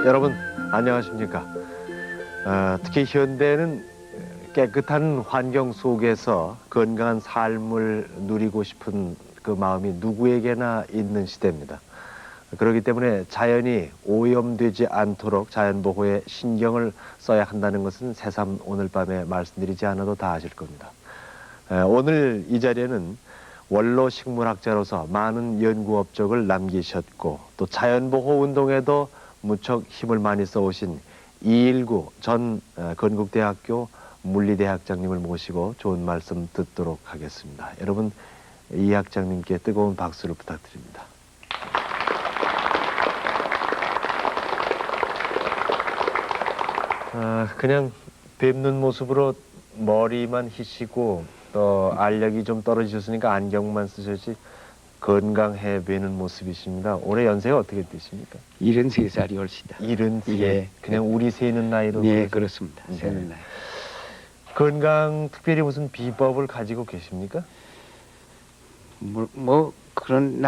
여러분 안녕하십니까? 특히 현대는 깨끗한 환경 속에서 건강한 삶을 누리고 싶은 그 마음이 누구에게나 있는 시대입니다. 그렇기 때문에 자연이 오염되지 않도록 자연보호에 신경을 써야 한다는 것은 새삼 오늘 밤에 말씀드리지 않아도 다 아실 겁니다. 오늘 이 자리에는 원로 식물학자로서 많은 연구 업적을 남기셨고 또 자연보호 운동에도 무척 힘을 많이 써오신 이일구 전 건국대학교 물리대학장님을 모시고 좋은 말씀 듣도록 하겠습니다. 여러분 이 학장님께 뜨거운 박수를 부탁드립니다. 그냥 뵙는 모습으로 머리만 희시고 또 알력이 좀 떨어지셨으니까 안경만 쓰셨지 건강해 보이는 모습이십니다. 올해 연세가 어떻게 되십니까? 73살이 올시다. 73. 예. 그냥 우리 세는 나이로. 네, 그렇습니다. 네. 세는 나이. 건강 특별히 무슨 비법을 가지고 계십니까? 뭐 그런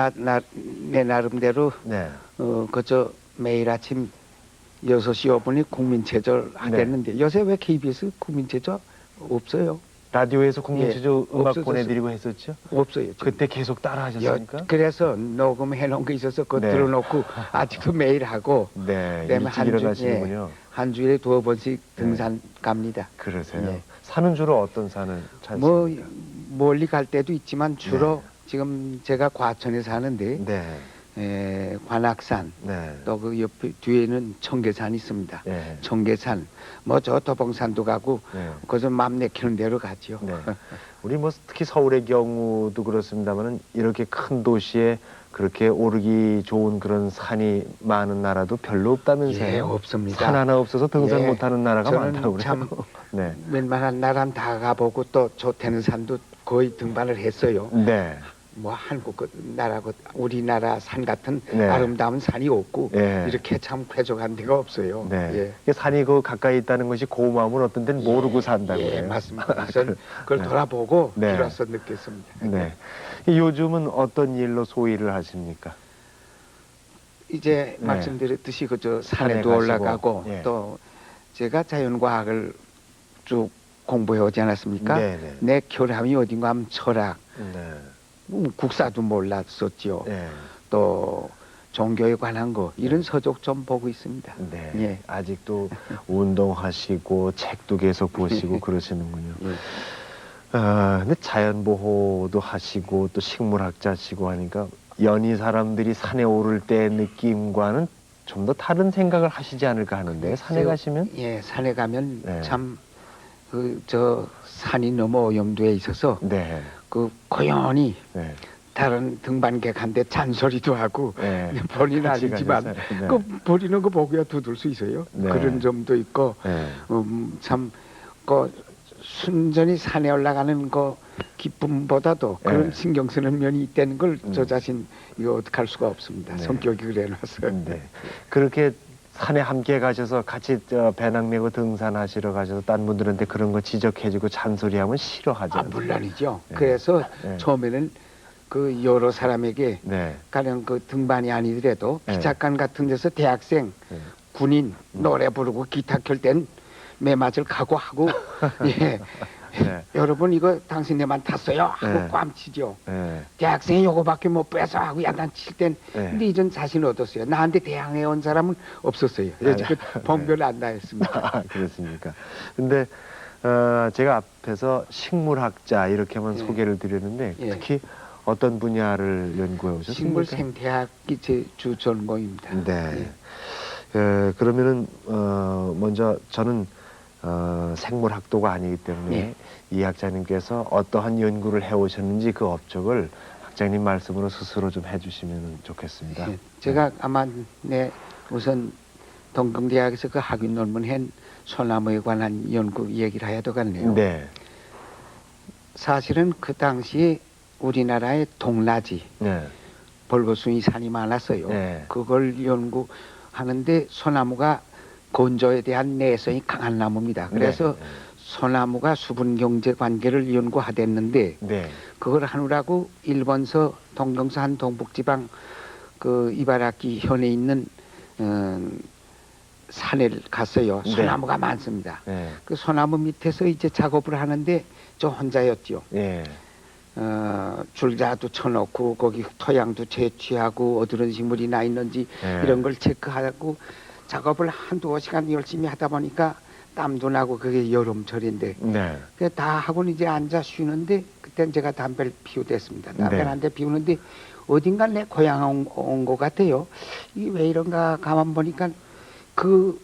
내 나름대로 네. 그저 매일 아침 6시 5분이 국민체조 하겠는데 네. 요새 왜 KBS 국민체조 없어요? 라디오에서 국민체조 예, 음악 없어졌어요. 보내드리고 했었죠? 없어요. 지금. 그때 계속 따라 하셨습니까? 그래서 녹음해 놓은 거 있어서 그거 네. 들어놓고 아직도 매일 하고 네, 그다음에 일찍 일어나시는군요. 한 주일에 2번씩 등산 갑니다. 그러세요? 예. 산은 주로 어떤 산을 찾습니까? 뭐 멀리 갈 때도 있지만 주로 지금 제가 과천에 사는데 네. 관악산 네. 또 그 옆에 뒤에는 청계산이 있습니다. 네. 청계산 뭐 저 도봉산도 가고 네. 거기서 맘 내키는 대로 가죠. 네. 우리 뭐 특히 서울의 경우도 그렇습니다만은 이렇게 큰 도시에 그렇게 오르기 좋은 그런 산이 많은 나라도 별로 없다면서요? 예, 없습니다. 산 하나 없어서 등산 예, 못하는 나라가 저는 많다고 그래요. 참 네. 웬만한 나라는 다 가보고 또 좋다는 산도 거의 등반을 했어요. 네. 뭐 한국 나라고 우리나라 산 같은 네. 아름다운 산이 없고 네. 이렇게 참 쾌적한 데가 없어요. 네. 예. 산이 그 가까이 있다는 것이 고마움을 어떤 데는 모르고 산다고 예, 그래요. 맞습니다. 그래서 그걸 네. 돌아보고 네. 비로소 느꼈습니다. 네. 요즘은 어떤 일로 소일을 하십니까? 이제 네. 말씀드렸듯이 그저 산에 산에도 가시고, 올라가고 예. 또 제가 자연과학을 쭉 공부해 오지 않았습니까? 네네. 내 교람이 어딘가 하면 철학, 네. 국사도 몰랐었지요. 네. 또 종교에 관한 거 이런 서적 좀 보고 있습니다. 네. 예. 아직도 운동하시고 책도 계속 보시고 그러시는군요. 예. 근데 자연보호도 하시고 또 식물학자시고 하니까 연희 사람들이 산에 오를 때 느낌과는 좀 더 다른 생각을 하시지 않을까 하는데 산에 가시면? 예, 산에 가면 네. 참 그 저 산이 너무 오염돼 있어서 네. 그 고연히 네. 다른 등반객한테 잔소리도 하고 네. 본인은 같이 아니지만 가셔서, 네. 그 버리는 거 보고야 두들 수 있어요. 네. 그런 점도 있고 네. 참 그 순전히 산에 올라가는 거 기쁨보다도 그런 네. 신경 쓰는 면이 있다는 걸 저 자신 이거 어떡할 수가 없습니다. 네. 성격이 그래놔서. 네. 그렇게 산에 함께 가셔서 같이 배낭 메고 등산하시러 가셔서 딴 분들한테 그런 거 지적해주고 잔소리하면 싫어하죠. 물론이죠. 네. 그래서 네. 처음에는 그 여러 사람에게 네. 가령 그 등반이 아니더라도 네. 기착관 같은 데서 대학생, 네. 군인 노래 부르고 기타 켤 땐 매맞을 각오하고 예. 네. 여러분 이거 당신네만 탔어요 하고 네. 꽝치죠. 네. 대학생이 요거밖에 못 빼서 하고 야단칠 땐 네. 근데 이전 자신 얻었어요. 나한테 대항해 온 사람은 없었어요. 여지껏 봉변 안 나했습니다. 아, 그렇습니까? 근데 제가 앞에서 식물학자 이렇게만 예. 소개를 드렸는데 예. 특히 어떤 분야를 연구해 오셨습니까? 식물 생태학이 제 주 전공입니다. 네. 그러면은 먼저 저는 생물학도가 아니기 때문에 예. 이 학자님께서 어떠한 연구를 해오셨는지 그 업적을 학자님 말씀으로 스스로 좀 해주시면 좋겠습니다. 예. 제가 아마 우선 동경대학에서 그 학위 논문 한 소나무에 관한 연구 얘기를 해야 되겠네요. 네. 사실은 그 당시에 우리나라의 동라지 네. 벌거숭이 산이 많았어요. 네. 그걸 연구하는데 소나무가 건조에 대한 내성이 강한 나무입니다. 그래서 네. 소나무가 수분 경제 관계를 연구하댔는데 네. 그걸 하느라고 일본서 동경서 한 동북지방 그 이바라키 현에 있는 산에 갔어요. 네. 소나무가 많습니다. 네. 그 소나무 밑에서 이제 작업을 하는데 저 혼자였죠. 네. 줄자도 쳐놓고 거기 토양도 채취하고 어떤 식물이 나 있는지 네. 이런 걸 체크하고 작업을 한두 시간 열심히 하다 보니까 땀도 나고 그게 여름철인데 네. 그 다 하고 이제 앉아 쉬는데 그땐 제가 담배를 피우댔습니다. 담배를 네. 한 대 피우는데 어딘가 내 고향 온 것 같아요. 이게 왜 이런가 가만 보니까 그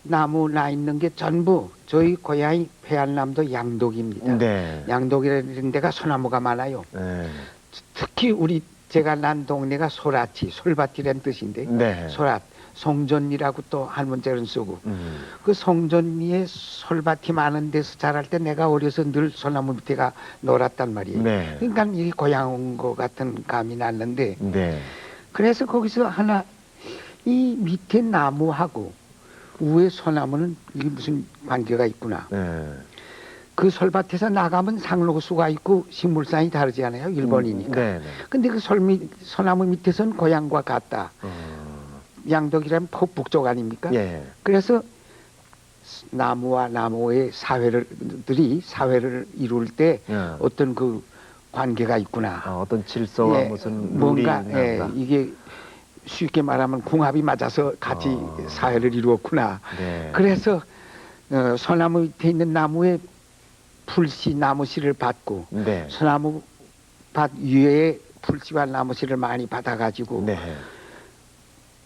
나무 나 있는 게 전부 저희 고향이 해안남도 양독입니다. 네. 양독이라는 데가 소나무가 많아요. 네. 특히 우리 제가 난 동네가 소라치, 솔밭이라는 뜻인데 네. 소랏, 송전리라고 또 한 문자를 쓰고 그 송전리에 솔밭이 많은 데서 자랄 때 내가 어려서 늘 소나무 밑에 가 놀았단 말이에요. 네. 그러니까 이 고향 온 것 같은 감이 났는데 네. 그래서 거기서 하나 이 밑에 나무하고 위에 소나무는 이게 무슨 관계가 있구나. 네. 그 솔밭에서 나가면 상록수가 있고 식물상이 다르지 않아요? 일본이니까. 네. 네. 근데 그 소나무 밑에서는 고향과 같다. 양덕이라면 북쪽 아닙니까? 예. 그래서 나무와 나무의 사회들이 사회를 이룰 때 예. 어떤 그 관계가 있구나. 어떤 질서와 예, 무슨 뭔가 룰이 예, 있나. 이게 쉽게 말하면 궁합이 맞아서 같이 사회를 이루었구나. 네. 그래서 소나무 밑에 있는 나무에 풀씨, 나무씨를 받고 네. 소나무 밭 위에 풀씨와 나무씨를 많이 받아가지고 네.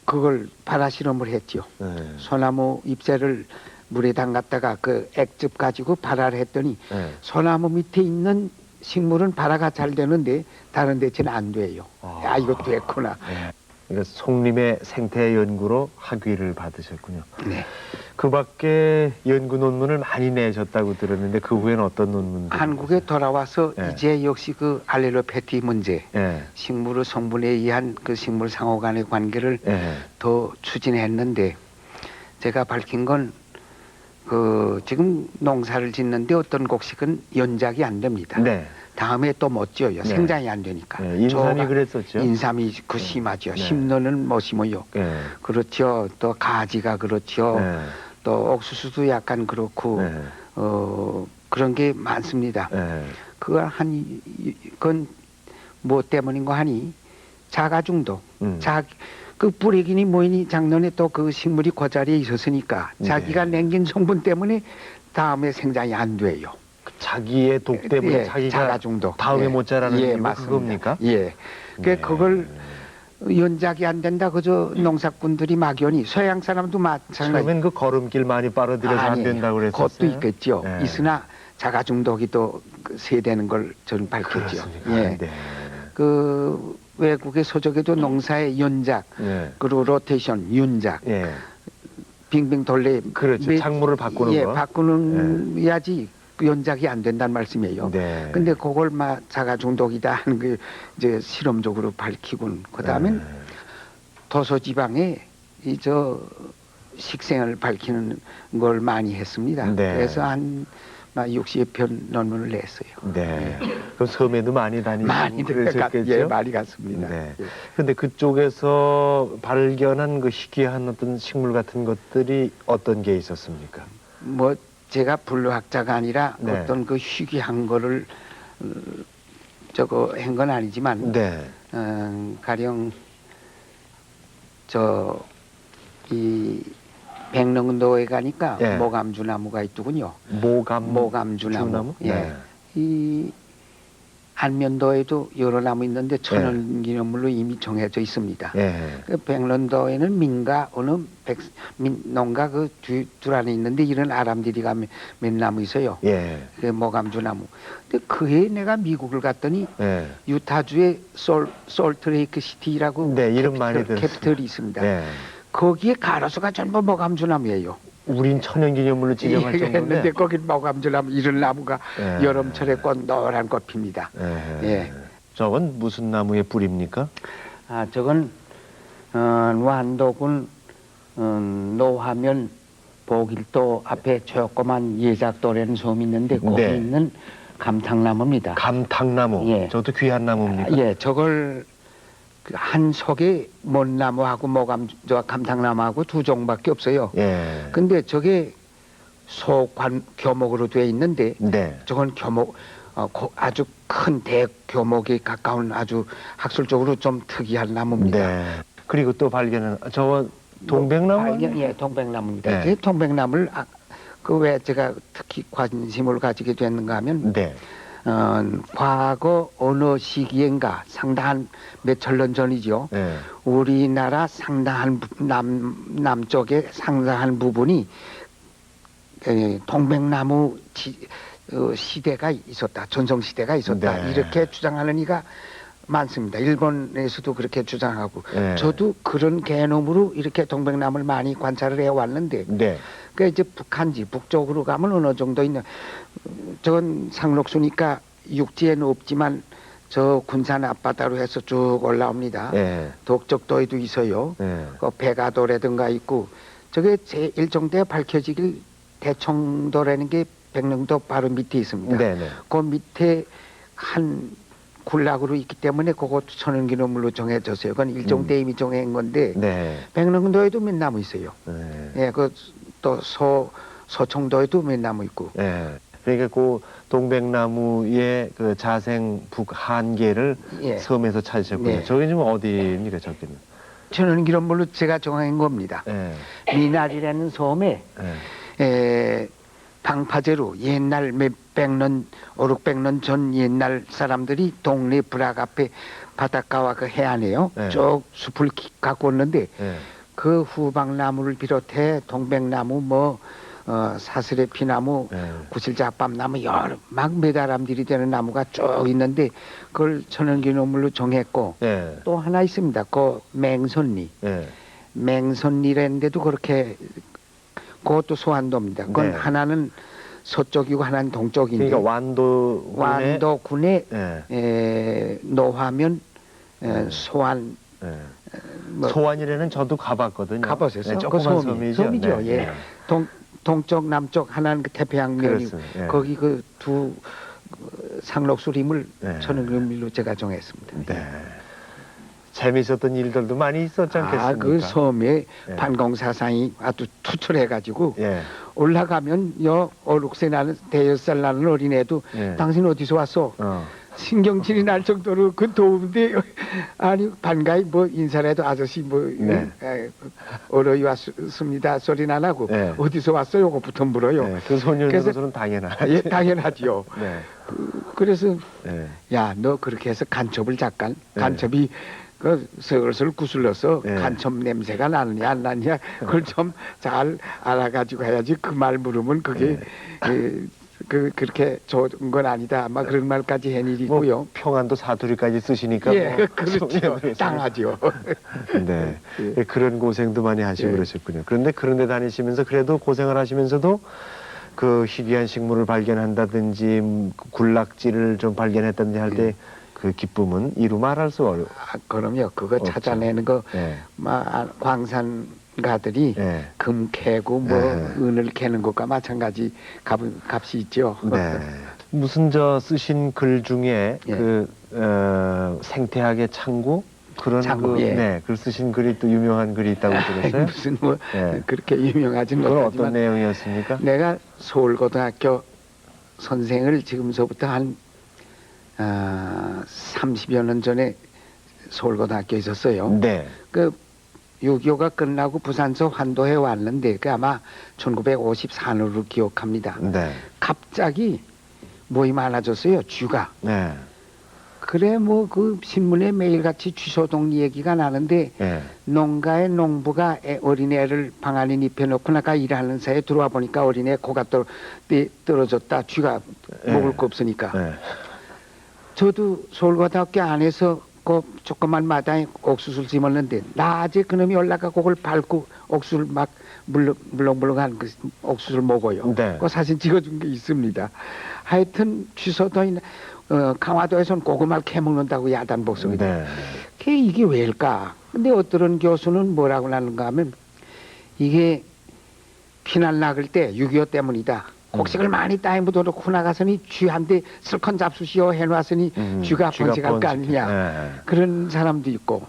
그걸 발화 실험을 했죠. 네. 소나무 잎새를 물에 담갔다가 그 액즙 가지고 발화를 했더니 네. 소나무 밑에 있는 식물은 발화가 잘 되는데 다른 데체는 안 돼요. 아, 이거 됐구나. 네. 그러니까 송림의 생태 연구로 학위를 받으셨군요. 네. 그 밖에 연구 논문을 많이 내셨다고 들었는데 그 후에는 어떤 논문들? 한국에 돌아와서 네. 이제 역시 그 알레로페티 문제, 예. 식물의 성분에 의한 그 식물 상호 간의 관계를 예. 더 추진했는데 제가 밝힌 건 그 지금 농사를 짓는데 어떤 곡식은 연작이 안 됩니다. 네. 다음에 또 못 지어요. 네. 생장이 안 되니까. 예. 인삼이 저가 그랬었죠. 인삼이 그 심하죠. 네. 심노는 못 심어요. 예. 그렇죠. 또 가지가 그렇죠. 예. 또 옥수수도 약간 그렇고 예. 그런 게 많습니다. 예. 그건 뭐 때문인가 하니 자가 중독. 음. 그 뿌리기니 뭐이니 작년에 또 그 식물이 그 자리에 있었으니까 자기가 네. 남긴 성분 때문에 다음에 생장이 안 돼요. 자기의 독 때문에 예, 자기가 자가 중독. 다음에 예. 못 자라는 예, 이유가 맞습니다. 그겁니까? 예. 네. 그걸 연작이 안 된다. 그저 농사꾼들이 막연히 서양 사람도 마찬가지. 처음엔 그 걸음길 많이 빨아들여서 안 된다고 그랬었어요. 그것도 있겠죠. 네. 있으나 자가 중독이 또 세되는 걸 저는 밝혔죠. 그렇습니까? 예. 네. 그 외국의 서적에도 농사의 연작, 예. 그리고 로테이션, 윤작, 예. 빙빙 돌래. 그렇죠. 작물을 바꾸는 예, 거. 바꾸는야지 그 연작이 안 된다는 말씀이에요. 네. 근데 그걸 막 자가 중독이다 하는 게 이제 실험적으로 밝히군. 그다음엔 네. 도서 지방에 이 저 식생을 밝히는 걸 많이 했습니다. 네. 그래서 한 60편 논문을 냈어요. 네. 그럼 섬에도 많이 다니시고 많이 그러셨겠죠? 예, 많이 갔습니다. 네. 예. 근데 그쪽에서 발견한 그 희귀한 어떤 식물 같은 것들이 어떤 게 있었습니까? 뭐 제가 분류학자가 아니라 네. 어떤 그 희귀한 거를 저거 한 건 아니지만 네. 가령 이 백령도에 가니까 예. 모감주 나무가 있더군요. 모감주 나무. 예. 네. 이 안면도에도 여러 나무 있는데 천연기념물로 이미 정해져 있습니다. 예. 그 백령도에는 민가 어느 농가 그 둘 안에 있는데 이런 아람디리가 몇 나무 있어요. 예. 그 모감주 나무. 근데 그해 내가 미국을 갔더니 예. 유타주의 솔트레이크 시티라고 네, 이름 많이 들었습니다. 캐피털이 있습니다. 네. 거기에 가로수가 전부 모감주 나무예요. 우린 천연기념물로 지정할 정도인데. 했는데 거기 모감줄나무 이런 나무가 예. 여름철에 꽃 노란 꽃 핍니다. 예. 저건 무슨 나무의 뿌리입니까? 아 저건 완도군 노하면 보길도 앞에 조그만 예작도라는 섬이 있는데 거기 네. 있는 감탕나무입니다. 감탕나무. 예. 저것도 귀한 나무입니까? 예, 저걸 한 속에 못나무하고 저 감탕나무하고 두 종밖에 없어요. 예. 근데 저게 교목으로 되어 있는데 네. 저건 교목 아주 큰 대교목에 가까운 아주 학술적으로 좀 특이한 나무입니다. 네. 그리고 또 발견은 저거 동백나무? 예, 동백나무입니다. 네. 이 동백나무를 그 왜 제가 특히 관심을 가지게 됐는가 하면 네. 과거 어느 시기엔가 상당한 몇천 년 전이죠. 네. 우리나라 상당한 남쪽의 상당한 부분이 동백나무 시대가 있었다. 전성 시대가 있었다. 네. 이렇게 주장하는 이가 많습니다. 일본에서도 그렇게 주장하고 네. 저도 그런 개념으로 이렇게 동백나무를 많이 관찰을 해왔는데 네. 그 이제 북한지 북쪽으로 가면 어느 정도 있는 저건 상록수니까 육지에는 없지만 저 군산 앞바다로 해서 쭉 올라옵니다. 네. 독적도에도 있어요. 네. 그 배가도라든가 있고 저게 제1정대에 밝혀지길 대청도라는 게 백령도 바로 밑에 있습니다. 네. 네. 그 밑에 한 군락으로 있기 때문에 그것도 천연기념물로 정해졌어요. 그건 일종대임이 정한 건데 네. 백령도에도 몇 나무 있어요. 네. 예, 그 또 서청도에도 몇 나무 있고. 네. 그러니까 그 동백나무의 그 자생 북한계를 예. 섬에서 찾으셨군요. 네. 저게 지금 어디입니까, 저기는? 천연기념물로 제가 정한 겁니다. 네. 미나리라는 섬에 네. 방파제로 옛날 몇백 년, 500년 전 옛날 사람들이 동네 불악 앞에 바닷가와 그 해안에요. 네. 쭉 숲을 갖고 왔는데 네. 그 후방나무를 비롯해 동백나무 사슬의 피나무 네. 구실잡밤나무 여러 막 매다람들이 되는 나무가 쭉 있는데 그걸 천연기념물로 정했고 네. 또 하나 있습니다. 그 맹선리. 네. 맹선리라는데도 그렇게 그것도 소환도입니다. 그건 네. 하나는 서쪽이고 하나는 동쪽인데 그러니까 완도군의 완도군의 노하면 소환 소환이라는 저도 가봤거든요. 가보셨어요? 네, 그 조그만 섬이죠. 섬이죠. 네. 예. 네. 동쪽 남쪽 하나는 그 태평양면이고 그렇습니다. 예. 거기 그 두 상록수림을 네. 천연기념물로 제가 정했습니다. 네. 재미있었던 일들도 많이 있었지 않겠습니까? 그 섬에 예. 반공사상이 아주 투철해가지고 예. 올라가면 5, 6세 나는 대여섯 나는 어린애도 예. 당신 어디서 왔어? 신경질이 날 정도로 그 더운데 아니 반가이 인사라도 아저씨 네. 어려이 왔습니다 소리는 안 하고 네. 어디서 왔어요? 그거부터 물어요. 네. 그 소년으로서는 당연하죠. 예, 당연하지요. 네. 그래서 네. 야 너 그렇게 해서 간첩을 잠깐 네. 간첩이 그 슬슬 구슬러서 네. 간첩 냄새가 나느냐 안 나느냐 그걸 좀 잘 알아가지고 해야지 그 말 물으면 그게 그렇게 좋은 건 아니다. 아마 그런 말까지 한 일이고요. 뭐 평안도 사투리까지 쓰시니까 예, 그렇죠. 소년으로서는. 땅하죠. 네. 예. 그런 고생도 많이 하시고 예. 그러셨군요. 그런데 그런 데 다니시면서 그래도 고생을 하시면서도 그 희귀한 식물을 발견한다든지 군락지를 좀 발견했다든지 할 때 그 기쁨은 이루 말할 수 어려워. 그럼요. 그거 없죠. 찾아내는 거 예. 광산가들이 예. 금 캐고 은을 캐는 것과 마찬가지 값이 있죠. 네. 무슨 쓰신 글 중에 예. 생태학의 창구 그런 창구, 예. 네, 글 쓰신 글이 또 유명한 글이 있다고 들었어요. 무슨 예. 그렇게 유명하진 그건 어떤 못하지만 내용이었습니까? 내가 서울고등학교 선생을 지금서부터 한 30여 년 전에 서울고등학교에 있었어요. 네. 그 6.25가 끝나고 부산서 환도해 왔는데 그 아마 1954년으로 기억합니다. 네. 갑자기 모이 많아졌어요. 쥐가. 네. 그래 그 신문에 매일같이 쥐소동 얘기가 나는데 네. 농가의 농부가 어린애를 방 안에 입혀놓고 나가 일하는 사이에 들어와 보니까 어린애 코가 떨어졌다. 쥐가 먹을 거 없으니까. 네. 저도 서울고등학교 안에서 그 조그만 마당에 옥수수를 심었는데 낮에 그놈이 올라가 그걸 밟고 옥수수를 막 물렁물렁한 그 옥수수를 먹어요. 네. 그 사진 찍어준 게 있습니다. 하여튼 취소도인 강화도에서는 고구마를 캐먹는다고 야단 복송이 네. 이게 왜일까? 근데 어떤 교수는 뭐라고 하는가 하면 이게 피난 나갈 때 6.25 때문이다. 곡식을 많이 따위 묻어놓고 나가서니 쥐한테 슬컨 잡수시오 해놨으니 쥐가 번식할 거 아니냐. 네. 그런 사람도 있고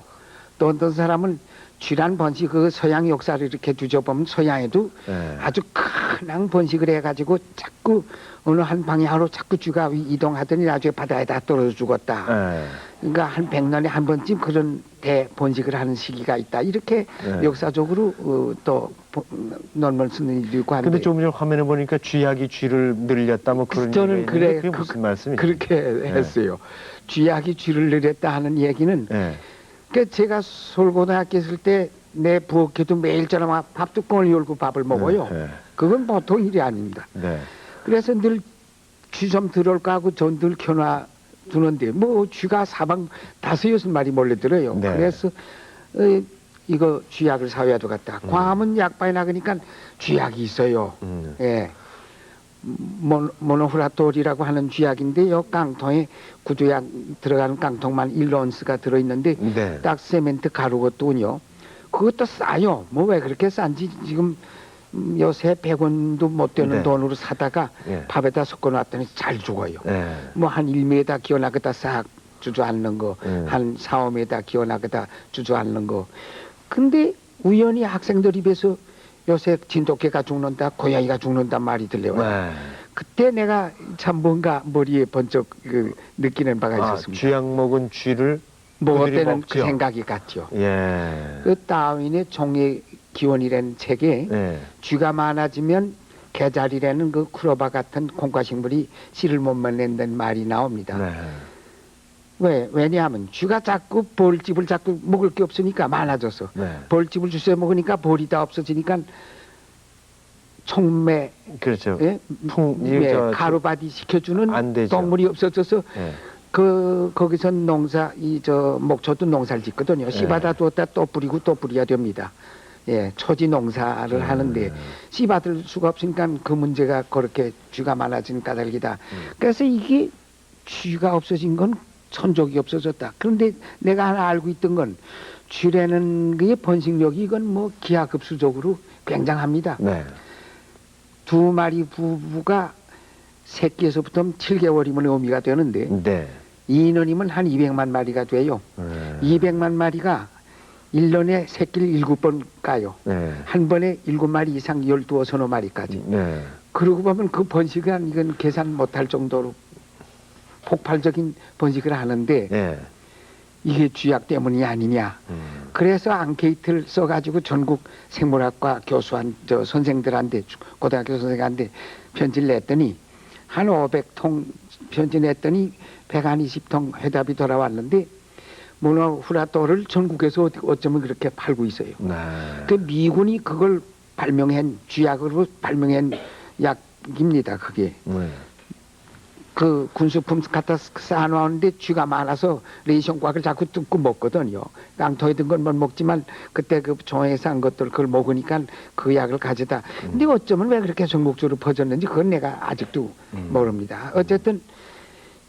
또 어떤 사람은 쥐란 번식 그 서양 역사를 이렇게 뒤져보면 서양에도 네. 아주 큰 번식을 해가지고 자꾸 어느 한 방향으로 자꾸 쥐가 이동하더니 나중에 바다에다 떨어져 죽었다. 네. 그러니까 한 100년에 한 번쯤 그런 대번식을 하는 시기가 있다. 이렇게 네. 역사적으로 또 논문을 쓰는 일이 있고 한데 근데 조금 전 화면에 보니까 쥐약이 쥐를 늘렸다 뭐 그런 저는 얘기가 그래 있는데 그게 무슨 말씀이에요? 그렇게 했어요. 쥐약이 쥐를 늘렸다 하는 얘기는 네. 그 제가 서울고등학교 있을 때 내 부엌에도 매일 저녁 밥뚜껑을 열고 밥을 먹어요. 네. 그건 보통 일이 아닙니다. 네. 그래서 늘 쥐 좀 들어올까 하고 전 늘 켜놔 두는데 뭐 쥐가 사방 5-6마리 몰려들어요. 네. 그래서 이거 쥐약을 사와도 갔다. 광화문 약방에 나가니까 쥐약이 있어요. 예. 모노후라톨이라고 하는 쥐약인데요. 깡통에 구두약 들어가는 깡통만 1온스가 들어있는데 네. 딱 세멘트 가루 것도요. 그것도 싸요. 뭐 왜 그렇게 싼지 지금 요새 100원도 못 되는 네. 돈으로 사다가 예. 밥에다 섞어놨더니 잘 죽어요. 네. 뭐 한 1m에다 기어나가다 싹 주저앉는 거, 음. 한 4-5m 기어나가다 주저앉는 거. 근데 우연히 학생들 입에서 요새 진돗개가 죽는다, 고양이가 죽는다 말이 들려요. 네. 그때 내가 참 뭔가 머리에 번쩍 느끼는 바가 있었습니다. 쥐약 먹은 쥐를 뭐 그들이 어때는 먹죠. 그 생각이 갔죠. 예. 그 다윈의 종의 기원이라는 책에 네. 쥐가 많아지면 개자리라는 그 쿠로바 같은 콩과식물이 씨를 못 맺는다는 말이 나옵니다. 네. 왜냐하면 쥐가 자꾸 벌집을 자꾸 먹을 게 없으니까 많아져서 네. 벌집을 주워 먹으니까 벌이 다 없어지니까 총매 그렇죠. 예? 이게 저- 가루바디 시켜주는 안 되죠. 동물이 없어져서 예. 거기서 목초도 농사를 짓거든요. 씨바다 두었다 또 뿌리고 또 뿌려야 됩니다. 예, 초지 농사를 하는데 씨받을 수가 없으니까 그 문제가 그렇게 쥐가 많아진 까닭이다. 그래서 이게 쥐가 없어진 건 천적이 없어졌다. 그런데 내가 하나 알고 있던 건 쥐라는 게 번식력이 이건 뭐 기하급수적으로 굉장합니다. 네. 2마리 부부가 새끼에서부터 7개월이면 어미가 되는데 네. 2년이면 한 200만 마리가 돼요. 200만 마리가 1년에 새끼를 7번 까요. 네. 한 번에 7마리 이상 12, 서너 마리까지. 네. 그러고 보면 그 번식은 이건 계산 못할 정도로 폭발적인 번식을 하는데 네. 이게 쥐약 때문이 아니냐. 그래서 앙케이트를 써가지고 전국 생물학과 교수한 선생들한테 고등학교 선생한테 편지를 냈더니 한 500통 편지 냈더니 120통 회답이 돌아왔는데 모노후라톨을 전국에서 어쩌면 그렇게 팔고 있어요. 네. 그 미군이 그걸 발명한 쥐약으로 발명한 약입니다. 그게 네. 그 군수품 갖다 쌓아놓았는데 쥐가 많아서 레이션곽을 자꾸 뜯고 먹거든요. 깡통에 든 건 못 먹지만 그때 그 종에 싼 것들 그걸 먹으니까 그 약을 가져다. 근데 어쩌면 왜 그렇게 전국적으로 퍼졌는지 그건 내가 아직도 모릅니다. 어쨌든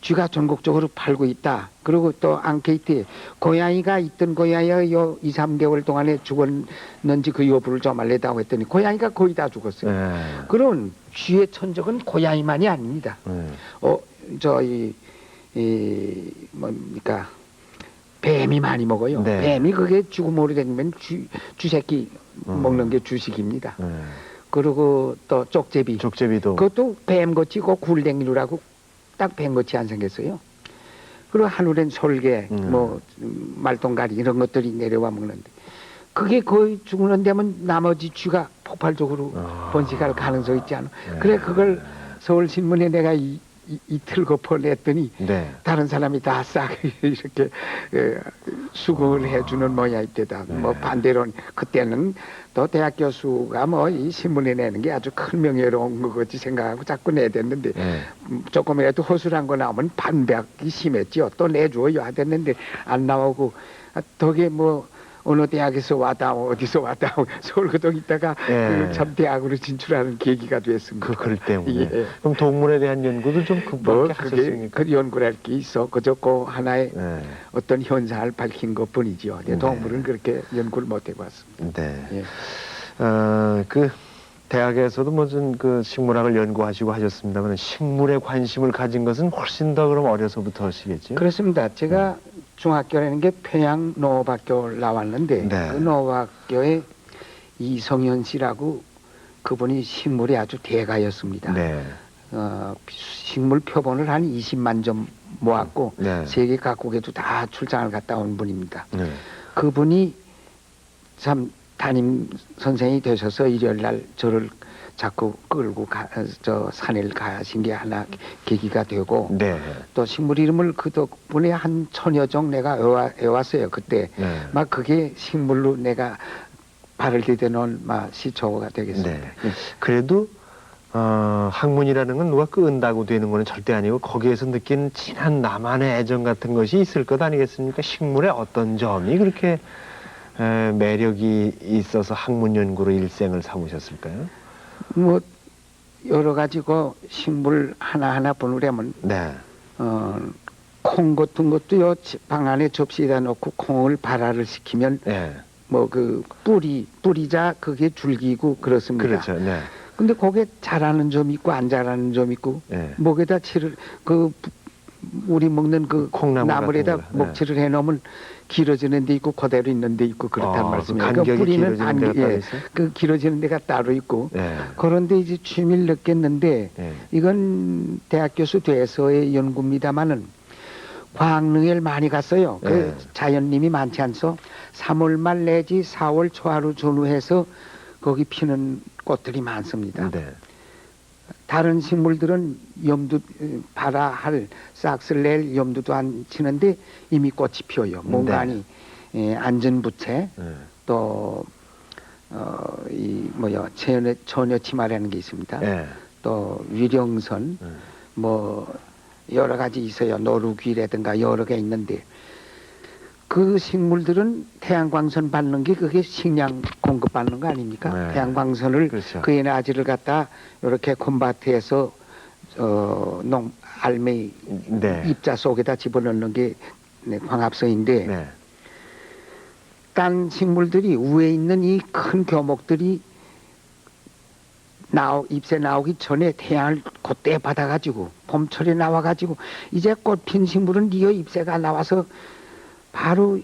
쥐가 전국적으로 팔고 있다. 그리고 또 앙케이트에 고양이가 있던 고양이가 요 2-3개월 동안에 죽었는지 그 여부를 좀 알려다고 했더니 고양이가 거의 다 죽었어요. 네. 그런 쥐의 천적은 고양이만이 아닙니다. 네. 뭡니까 뱀이 많이 먹어요. 네. 뱀이 그게 죽음 오래되면 쥐새끼 먹는 게 주식입니다. 네. 그리고 또 쪽제비. 족제비도. 그것도 뱀같이 그 굴댕이류라고 딱 뱀같이 안 생겼어요. 그리고 하늘엔 솔개, 말똥가리 이런 것들이 내려와 먹는데 그게 거의 죽는 데면 나머지 쥐가 폭발적으로 번식할 가능성이 있지 않아. 그래 그걸 서울신문에 내가 이틀 거퍼냈더니 네. 다른 사람이 다 싹 이렇게 수긍을 해주는 모양이다. 네. 뭐 반대로 그때는 또 대학 교수가 뭐 이 신문에 내는 게 아주 큰 명예로운 거지 생각하고 자꾸 내댔는데 네. 조금이라도 허술한 거 나오면 반박이 심했지요. 또 내줘요 하댔는데 안 나오고 덕에 뭐 어느 대학에서 왔다 어디서 왔다 서울고등 있다가 예. 참 대학으로 진출하는 계기가 됐습니다. 그럴 때문에. 예. 그럼 동물에 대한 연구도 좀 뭐 급하게 그게 하셨습니까? 그 연구할 게 있어 그저 그 하나의 네. 어떤 현상을 밝힌 것뿐이지요. 네. 동물은 그렇게 연구를 못 해봤습니다. 네. 예. 그 대학에서도 무슨 그 식물학을 연구하시고 하셨습니다만 식물에 관심을 가진 것은 훨씬 더 그럼 어려서부터 하시겠죠? 그렇습니다. 제가 중학교라는 게 평양 농업학교를 나왔는데 네. 그 농업학교에 이성현 씨라고 그분이 식물이 아주 대가였습니다. 네. 식물 표본을 한 20만 점 모았고 네. 세계 각국에도 다 출장을 갔다 온 분입니다. 네. 그분이 참 담임 선생이 되셔서 일요일 날 저를 자꾸 끌고 저 산을 가신 게 하나 계기가 되고 네. 또 식물 이름을 그 덕분에 한 1000여 종 내가 외웠어요. 그때 네. 막 그게 식물로 내가 발을 디뎌놓은 막 시초가 되겠습니다. 네. 그래도 학문이라는 건 누가 끈다고 되는 거는 절대 아니고 거기에서 느끼는 진한 나만의 애정 같은 것이 있을 것 아니겠습니까? 식물의 어떤 점이 그렇게 매력이 있어서 학문 연구로 일생을 삼으셨을까요? 뭐 여러 가지고 식물 하나하나 보느라면 네. 콩 같은 것도요 방 안에 접시에다 놓고 콩을 발화를 시키면 네. 뭐 그 뿌리자 그게 줄기고 그렇습니다. 그렇죠. 네. 근데 거기에 자라는 점 있고 안 자라는 점 있고 네. 목에다 칠을 우리 먹는 그 콩나물 나물에다 같은 거. 목칠을 해놓으면 길어지는 데 있고 그대로 있는 데 있고 그렇단 말씀이에요. 간격이 뿌리는 길어지는 데가 따로 있어요? 그 길어지는 데가 따로 있고 네. 그런데 이제 취미를 느꼈는데 네. 이건 대학 교수 돼서의 연구입니다마는 광릉에 많이 갔어요. 그 네. 자연님이 많지 않소. 3월 말 내지 4월 초하루 전후해서 거기 피는 꽃들이 많습니다. 네. 다른 식물들은 염두 발화할 싹을 낼 염두도 안 치는데 이미 꽃이 피어요. 뭔가니 안전부채 네. 또 이 뭐야 처녀 치마라는 게 있습니다. 네. 또 위령선 네. 뭐 여러 가지 있어요. 노루귀라든가 여러 개 있는데 그 식물들은 태양광선 받는 게 그게 식량 공급 받는 거 아닙니까? 네. 태양광선을 그렇죠. 그 에너지를 갖다 이렇게 콤바트에서 알맹이 네. 입자 속에다 집어넣는 게 광합성인데 네. 딴 식물들이 위에 있는 이 큰 교목들이 잎새 나오기 전에 태양을 그때 받아가지고 봄철에 나와가지고 이제 꽃 핀 식물은 리어 잎새가 나와서 바로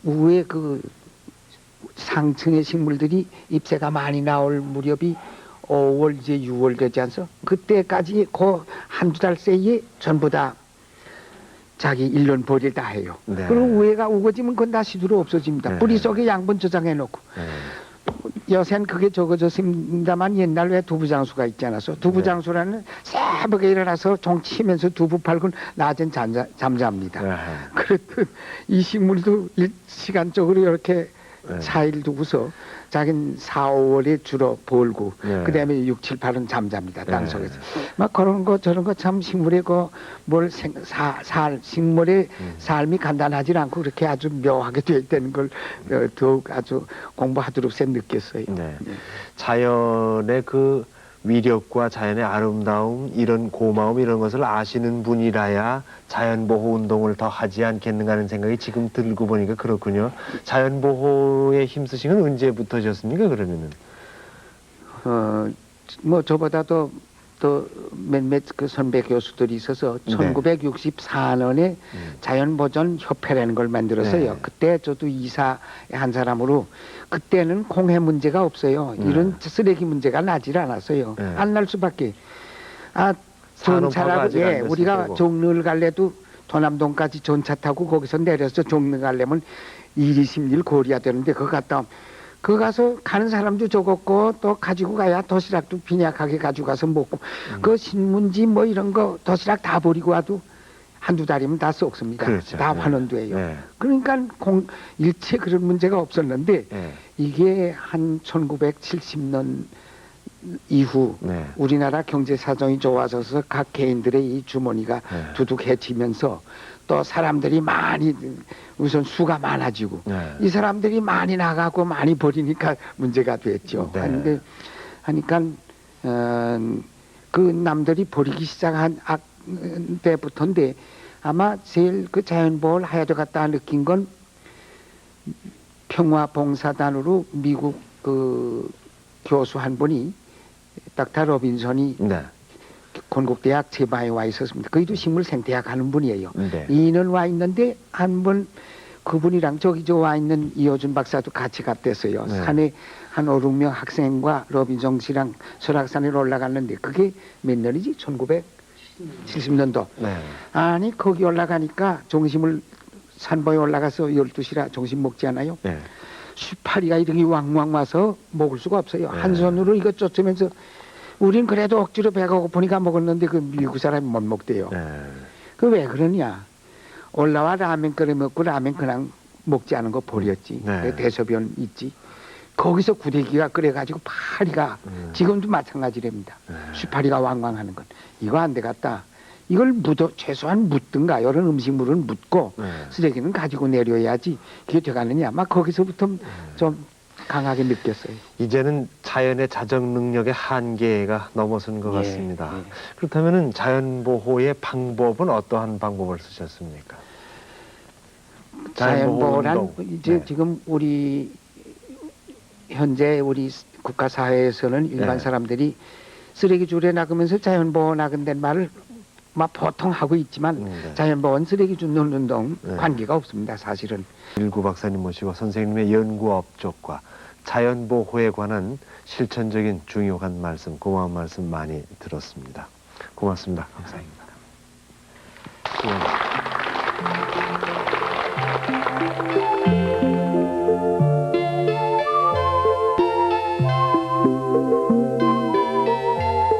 위에 그 상층의 식물들이 잎새가 많이 나올 무렵이 5월 이제 6월 되지 않소? 그때까지 그 한두 달 사이에 전부 다 자기 일년 벌이 다 해요. 네. 그리고 위에가 우거지면 그건 다 시두로 없어집니다. 네. 뿌리 속에 양분 저장해 놓고. 네. 요새는 그게 적어졌습니다만 옛날 왜 두부장수가 있지 않았어? 두부장수라는 새벽에 일어나서 종 치면서 두부 팔고 낮엔 잠잡니다. 네. 그랬듯 이 식물도 시간적으로 이렇게 네. 4일 두고서 자기는 4, 5월에 주로 벌고 네. 그 다음에 6, 7, 8은 잠잡니다. 네. 땅속에서. 막 그런 거 저런 거 참 식물의 식물의 삶이 간단하지 않고 그렇게 아주 묘하게 되어 있다는 걸 더욱 아주 공부하도록 새 느꼈어요. 네. 자연의 그 위력과 자연의 아름다움 이런 고마움 이런 것을 아시는 분이라야 자연보호 운동을 더 하지 않겠는가 하는 생각이 지금 들고 보니까 그렇군요. 자연보호에 힘쓰신 건 언제부터셨습니까 그러면은? 뭐 저보다도 또 몇몇 그 선배 교수들이 있어서 네. 1964년에 자연보존협회라는 걸 만들었어요. 네. 그때 저도 이사의 한 사람으로 그때는 공해 문제가 없어요. 이런 쓰레기 문제가 나질 않았어요. 네. 안 날 수밖에. 산업화가 전차라고 아직 안 됐을 우리가 때고. 종로를 갈래도 도남동까지 전차 타고 거기서 내려서 종로 가려면 1, 20일 거리야 되는데 그거 갔다 오면 그 가서 가는 사람도 적었고 또 가지고 가야 도시락도 빈약하게 가지고 가서 먹고 그 신문지 뭐 이런 거 도시락 다 버리고 와도 한두 달이면 다 썩습니다. 그렇죠. 다 네. 환원돼요. 네. 그러니까 일체 그런 문제가 없었는데 네. 이게 한 1970년 이후 네. 우리나라 경제 사정이 좋아져서 각 개인들의 이 주머니가 네. 두둑해지면서 또 사람들이 많이 우선 수가 많아지고 네. 이 사람들이 많이 나가고 많이 버리니까 문제가 됐죠. 네. 근데 하니까 그 남들이 버리기 시작한 때부터인데 아마 제일 그 자연보호를 해야 되겠다 느낀 건 평화봉사단으로 미국 그 교수 한 분이 닥터 로빈슨이 네. 건국대학 제바에 와 있었습니다. 거기도 식물생태학 하는 분이에요. 네. 2년 와 있는데 한 번 그분이랑 저기 저 와 있는 이호준 박사도 같이 갔댔어요. 네. 산에 한 5, 6명 학생과 로빈son 씨랑 설악산에 올라갔는데 그게 몇 년이지? 1970년도. 네. 아니 거기 올라가니까 중심을 산보에 올라가서 12시라 중심 먹지 않아요? 네. 수파리가 이렇게 왕왕 와서 먹을 수가 없어요. 네. 한 손으로 이거 쫓으면서 우린 그래도 억지로 배가 고프니까 먹었는데 그 미국 사람이 못 먹대요. 네. 그 왜 그러냐? 올라와 라면 끓여 먹고 라면 그냥 먹지 않은 거 버렸지. 네. 그 대소변 있지. 거기서 구데기가 끓여가지고 파리가 지금도 마찬가지랍니다. 네. 수파리가 왕왕하는 건 이거 안 되겠다. 이걸 최소한 묻든가 이런 음식물은 묻고 네. 쓰레기는 가지고 내려야지 그게 돼가느냐. 막 거기서부터 좀 강하게 느꼈어요. 이제는 자연의 자정 능력의 한계가 넘어선 것 예, 같습니다. 예. 그렇다면은 자연 보호의 방법은 어떠한 방법을 쓰셨습니까? 자연보호란 운동. 이제 네. 지금 우리 현재 우리 국가 사회에서는 일반 네. 사람들이 쓰레기 줄에 나가면서 자연보호 나간다는 말을 막 보통 하고 있지만 네. 자연보호는 쓰레기 줍는 운동 네. 관계가 없습니다. 사실은. 일구 박사님 모시고 선생님의 연구 업적과 자연 보호에 관한 실천적인 중요한 말씀, 고마운 말씀 많이 들었습니다. 고맙습니다. 감사합니다.